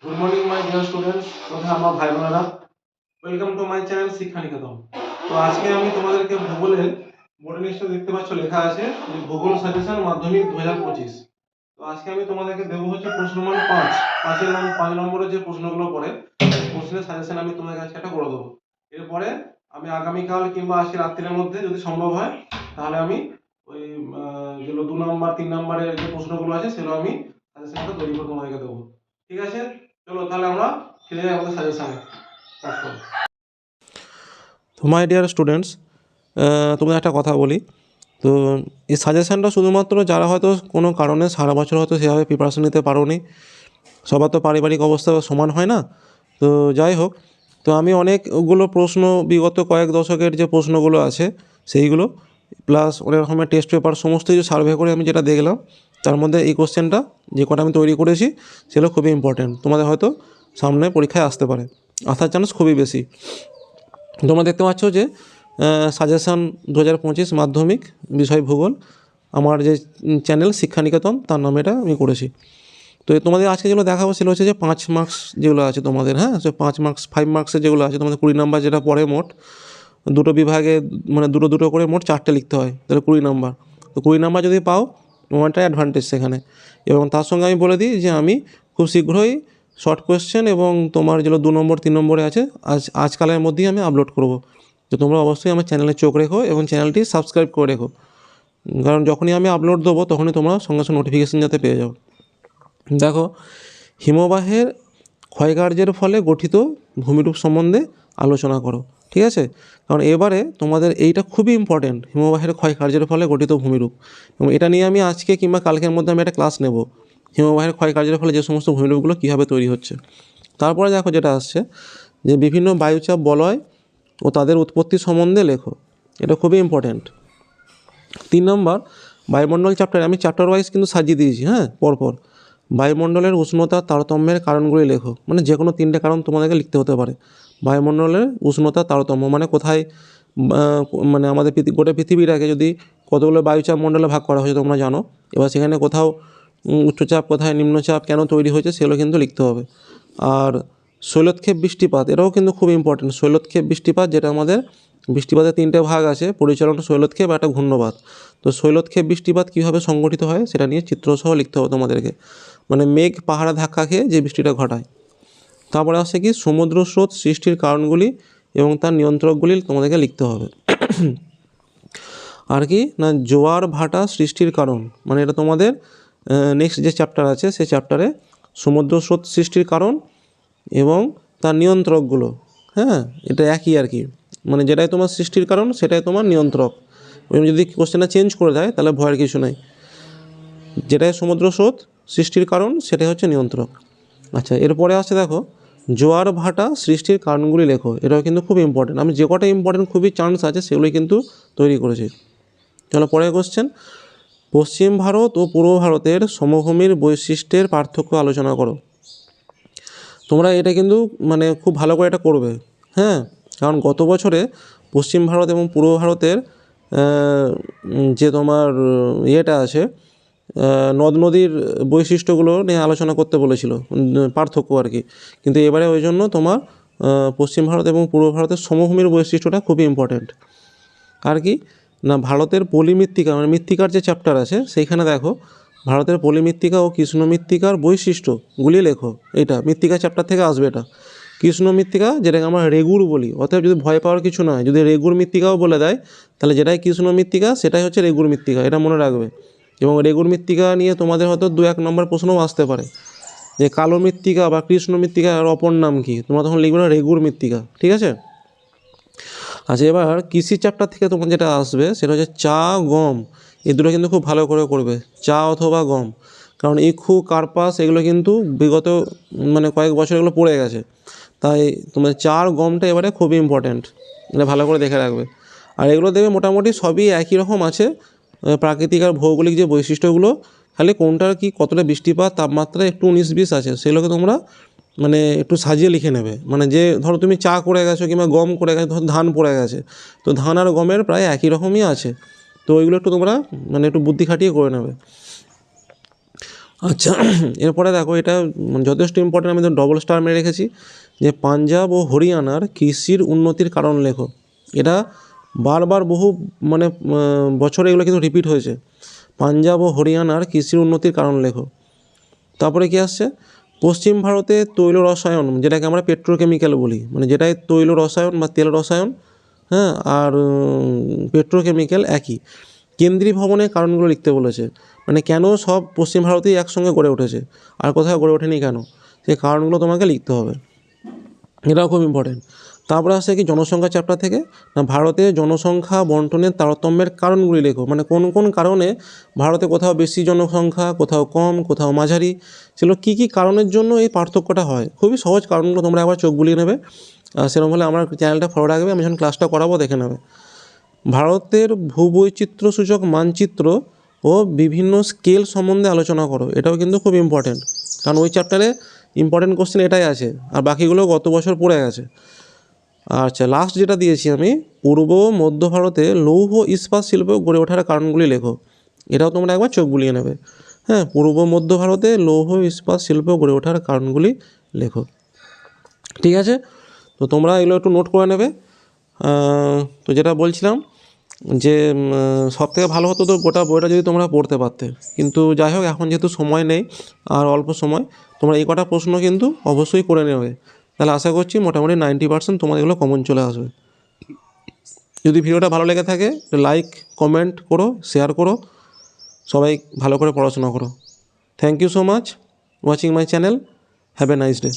Good morning my dear students তথা আমার ভাই বোনেরা ওয়েলকাম টু মাই চ্যানেল শিক্ষা নিকেতন। তো আজকে আমি তোমাদেরকে ভূগোলের বোর্ড লিস্টে দেখতে পাচ্ছ লেখা আছে যে ভূগোল সাজেশন মাধ্যমিক 2025। তো আজকে আমি তোমাদেরকে দেবো হচ্ছে প্রশ্ন মান 5 নম্বরের যে প্রশ্নগুলো পড়ে প্রশ্নের সাজেশন আমি তোমাদের কাছে একটা করে দেবো। এরপরে আমি আগামীকাল কিংবা আজকে রাত্রির মধ্যে যদি সম্ভব হয় তাহলে আমি ওই যেগুলো 2 নম্বর 3 নম্বরের যে প্রশ্নগুলো আছে সেগুলো আমি সাজেশনটা তৈরি করে তোমাদেরকে দেবো। ঠিক আছে, চলো তাহলে আমরা ফিরে যাই আমাদের সাজেশনে। তো মাই ডিয়ার স্টুডেন্টস, তোমাদের একটা কথা বলি। তো এই সাজেশানটা শুধুমাত্র যারা হয়তো কোনো কারণে সারা বছর হয়তো সেভাবে প্রিপারেশন নিতে পারোনি, সবার তো পারিবারিক অবস্থা সমান হয় না। তো যাই হোক, তো আমি অনেকগুলো প্রশ্ন বিগত কয়েক দশকের যে প্রশ্নগুলো আছে সেইগুলো প্লাস অনেক রকমের টেস্ট পেপার সমস্ত কিছু সার্ভে করে আমি যেটা দেখলাম তার মধ্যে এই কোশ্চেনটা যে কটা আমি তৈরি করেছি সেগুলো খুবই ইম্পর্ট্যান্ট, তোমাদের হয়তো সামনে পরীক্ষায় আসতে পারে, আসার চান্স খুবই বেশি। তোমরা দেখতে পাচ্ছ যে সাজেশন 2025 মাধ্যমিক বিষয় ভূগোল আমার যে চ্যানেল শিক্ষা নিকেতন তার নামে এটা আমি করেছি। তো তোমাদের আজকে যেগুলো দেখাবো সেগুলো হচ্ছে যে 5 মার্কস যেগুলো আছে তোমাদের, হ্যাঁ, সে 5 মার্কস 5 মার্কসের যেগুলো আছে তোমাদের 20 নাম্বার যেটা পড়ে মোট দুটো বিভাগে মানে দুটো করে মোট 4টে লিখতে হয়, তাহলে 20 নাম্বার। তো 20 নাম্বার যদি পাও তোমারটাই অ্যাডভান্টেজ সেখানে। এবং তার সঙ্গে আমি বলে দিই যে আমি খুব শীঘ্রই শর্ট কোয়েশ্চেন এবং তোমার যেগুলো 2 নম্বর 3 নম্বরে আছে আজকালের মধ্যেই আমি আপলোড করব। তো তোমরা অবশ্যই আমার চ্যানেলে চোখ রেখো এবং চ্যানেলটি সাবস্ক্রাইব করে রেখো, কারণ যখনই আমি আপলোড দেবো তখনই তোমরা সঙ্গে সঙ্গে নোটিফিকেশান যাতে পেয়ে যাও। দেখো, হিমবাহের ক্ষয়কার্যের ফলে গঠিত ভূমিরূপ সম্বন্ধে আলোচনা করো। ঠিক আছে, কারণ এবারে তোমাদের এইটা খুবই ইম্পর্টেন্ট, হিমবাহের ক্ষয়কার্যের ফলে গঠিত ভূমিরূপ। এবং এটা নিয়ে আমি আজকে কিংবা কালকের মধ্যে আমি একটা ক্লাস নেব, হিমবাহের ক্ষয়কার্যের ফলে যে সমস্ত ভূমিরূপগুলো কীভাবে তৈরি হচ্ছে। তারপরে দেখো যেটা আসছে যে বিভিন্ন বায়ুচাপ বলয় ও তাদের উৎপত্তি সম্বন্ধে লেখো, এটা খুবই ইম্পর্ট্যান্ট। 3 নম্বর বায়ুমণ্ডল চ্যাপ্টারে আমি চ্যাপ্টার ওয়াইজ কিন্তু সাজিয়ে দিয়েছি, হ্যাঁ, পরপর। বায়ুমণ্ডলের উষ্ণতা তারতম্যের কারণগুলি লেখো, মানে যে কোনো 3টে কারণ তোমাদেরকে লিখতে হতে পারে। বায়ুমণ্ডলের উষ্ণতা তারতম্য মানে কোথায়, মানে আমাদের গোটা পৃথিবীটাকে যদি কতগুলো বায়ুচাপ মণ্ডলে ভাগ করা হয়েছে তোমরা জানো, এবার সেখানে কোথাও উচ্চচাপ কোথায় নিম্নচাপ কেন তৈরি হয়েছে সেগুলো কিন্তু লিখতে হবে। আর শৈলক্ষেপ বৃষ্টিপাত এটাও কিন্তু খুব ইম্পর্টেন্ট। শৈলক্ষেপ বৃষ্টিপাত যেটা আমাদের বৃষ্টিপাতের 3টে ভাগ আছে, পরিচালন, শৈলক্ষেপ আর একটা ঘূর্ণবাত। তো শৈলক্ষেপ বৃষ্টিপাত কীভাবে সংগঠিত হয় সেটা নিয়ে চিত্রসহ লিখতে হবে তোমাদেরকে, মানে মেঘ পাহাড়ে ধাক্কা খেয়ে যে বৃষ্টিটা ঘটায়। তারপরে আসছে কি সমুদ্র স্রোত সৃষ্টির কারণগুলি এবং তার নিয়ন্ত্রকগুলি তোমাদেরকে লিখতে হবে। আর কি না জোয়ার ভাটা সৃষ্টির কারণ, মানে এটা তোমাদের নেক্সট যে চ্যাপ্টার আছে সেই চ্যাপ্টারে সমুদ্র স্রোত সৃষ্টির কারণ এবং তার নিয়ন্ত্রকগুলো, হ্যাঁ, এটা একই আর কি, মানে যেটাই তোমার সৃষ্টির কারণ সেটাই তোমার নিয়ন্ত্রক। এবং যদি কোশ্চেনটা চেঞ্জ করে দেয় তাহলে ভয়ের কিছু নেই, যেটাই সমুদ্র স্রোত সৃষ্টির কারণ সেটাই হচ্ছে নিয়ন্ত্রক। আচ্ছা, এরপরে আসছে দেখো জোয়ার ভাটা সৃষ্টির কারণগুলি লেখো, এটাও কিন্তু খুব ইম্পর্টেন্ট। আমি যে কটা ইম্পর্টেন্ট খুবই চান্স আছে সেগুলোই কিন্তু তৈরি করেছি। চলো পরের কোশ্চেন, পশ্চিম ভারত ও পূর্ব ভারতের সমভূমির বৈশিষ্ট্যের পার্থক্য আলোচনা করো। তোমরা এটা কিন্তু মানে খুব ভালো করে এটা করবে, হ্যাঁ, কারণ গত বছরে পশ্চিম ভারত এবং পূর্ব ভারতের যে তোমার ইয়েটা আছে নদ নদীর বৈশিষ্ট্যগুলো নিয়ে আলোচনা করতে বলেছিল, পার্থক্য আর কি। কিন্তু এবারে ওই জন্য তোমার পশ্চিম ভারত এবং পূর্ব ভারতের সমভূমির বৈশিষ্ট্যটা খুবই ইম্পর্ট্যান্ট। আর কি না ভারতের পলিমৃত্তিকা মানে মৃত্তিকার যে চ্যাপ্টার আছে সেইখানে দেখো ভারতের পলিমৃত্তিকা ও কৃষ্ণ মৃত্তিকার বৈশিষ্ট্যগুলি লেখো, এটা মৃত্তিকা চ্যাপ্টার থেকে আসবে। এটা কৃষ্ণ মৃত্তিকা যেটাকে আমরা রেগুর বলি, অতএব যদি ভয় পাওয়ার কিছু নয়, যদি রেগুর মৃত্তিকাও বলে দেয় তাহলে যেটাই কৃষ্ণ মৃত্তিকা সেটাই হচ্ছে রেগুর মৃত্তিকা, এটা মনে রাখবে। এবং রেগুর মৃত্তিকা নিয়ে তোমাদের হয়তো 2-1 নম্বর প্রশ্নও আসতে পারে যে কালো মৃত্তিকা বা কৃষ্ণ মৃত্তিকার অপর নাম কি, তোমরা তখন লিখবে না রেগুর মৃত্তিকা, ঠিক আছে। আচ্ছা, এবার কৃষি চ্যাপ্টার থেকে তোমার যেটা আসবে সেটা হচ্ছে চা গম, এই দুটো কিন্তু খুব ভালো করে করবে, চা অথবা গম, কারণ ইক্ষু কার্পাস এগুলো কিন্তু বিগত মানে কয়েক বছর এগুলো পড়ে গেছে, তাই তোমার চা আর গমটা এবারে খুবই ইম্পর্ট্যান্ট, এটা ভালো করে দেখে রাখবে। আর এগুলো দেখবে মোটামুটি সবই একই রকম আছে, প্রাকৃতিক আর ভৌগোলিক যে বৈশিষ্ট্যগুলো, খালি কোনটার কি কতটা বৃষ্টিপাত তাপমাত্রা একটু 19-20 আছে সেগুলোকে তোমরা মানে একটু সাজিয়ে লিখে নেবে। মানে যে ধরো তুমি চা করে গেছো কিংবা গম করে গেছো, ধরো ধান পড়ে গেছে, তো ধান আর গমের প্রায় একই রকমই আছে, তো ওইগুলো একটু তোমরা মানে একটু বুদ্ধি খাটিয়ে করে নেবে। আচ্ছা, এরপরে দেখো এটা যথেষ্ট ইম্পর্টেন্ট, আমি তো ডবল স্টার মেরে রেখেছি, যে পাঞ্জাব ও হরিয়ানার কৃষির উন্নতির কারণ লেখো। এটা বারবার বহু মানে বছরে এগুলো কিন্তু রিপিট হয়েছে। পাঞ্জাব ও হরিয়ানার কৃষির উন্নতির কারণ লেখো। তারপরে কি আসছে, পশ্চিম ভারতে তৈল রসায়ন, যেটাকে আমরা পেট্রোকেমিক্যাল বলি, মানে যেটাই তৈল রসায়ন বা তেল রসায়ন, হ্যাঁ, আর পেট্রোকেমিক্যাল একই। কেন্দ্রীয় ভবনের কারণগুলো লিখতে বলেছে, মানে কেন সব পশ্চিম ভারতেই একসঙ্গে গড়ে উঠেছে আর কোথাও গড়ে ওঠেনি কেন, সেই কারণগুলো তোমাকে লিখতে হবে, এটাও খুব ইম্পর্টেন্ট। তারপরে আসছে কি জনসংখ্যা চ্যাপ্টার থেকে, না ভারতে জনসংখ্যা বন্টনের তারতম্যের কারণগুলি লেখো, মানে কোন কোন কারণে ভারতে কোথাও বেশি জনসংখ্যা, কোথাও কম, কোথাও মাঝারি, সেগুলো কী কী কারণের জন্য এই পার্থক্যটা হয়। খুবই সহজ কারণগুলো তোমরা একবার চোখ বুলিয়ে নেবে, সেরকম হলে আমার চ্যানেলটা ফলো রাখবে, আমি যখন ক্লাসটা করাবো দেখে নেবে। ভারতের ভূবৈচিত্র্যসূচক মানচিত্র ও বিভিন্ন স্কেল সম্বন্ধে আলোচনা করো, এটাও কিন্তু খুব ইম্পর্টেন্ট, কারণ ওই চ্যাপ্টারে ইম্পর্টেন্ট কোশ্চেন এটাই আছে, আর বাকিগুলো গত বছর পড়ে গেছে। আচ্ছা, লাস্ট যেটা দিয়েছি আমি, পূর্ব মধ্য ভারতে লৌহ ইস্পাত শিল্প গড়ে ওঠার কারণগুলি লেখো, এটাও তোমরা একবার চোখ বুলিয়ে নেবে। হ্যাঁ, পূর্ব মধ্য ভারতে লৌহ ইস্পাত শিল্প গড়ে ওঠার কারণগুলি লেখো। ঠিক আছে, তো তোমরা এগুলো একটু নোট করে নেবে। তো যেটা বলছিলাম যে সবথেকে ভালো হতো তো গোটা বইটা যদি তোমরা পড়তে পারতে, কিন্তু যাই হোক এখন যেহেতু সময় নেই আর অল্প সময়, তোমরা এই কটা প্রশ্ন কিন্তু অবশ্যই করে নেবে, তাহলে আশা করছি মোটামুটি 90% তোমাদের এগুলো কমন চলে আসবে। যদি ভিডিওটা ভালো লেগে থাকে লাইক কমেন্ট করো, শেয়ার করো, সবাই ভালো করে পড়াশোনা করো। Thank you so much watching my channel, have a nice day.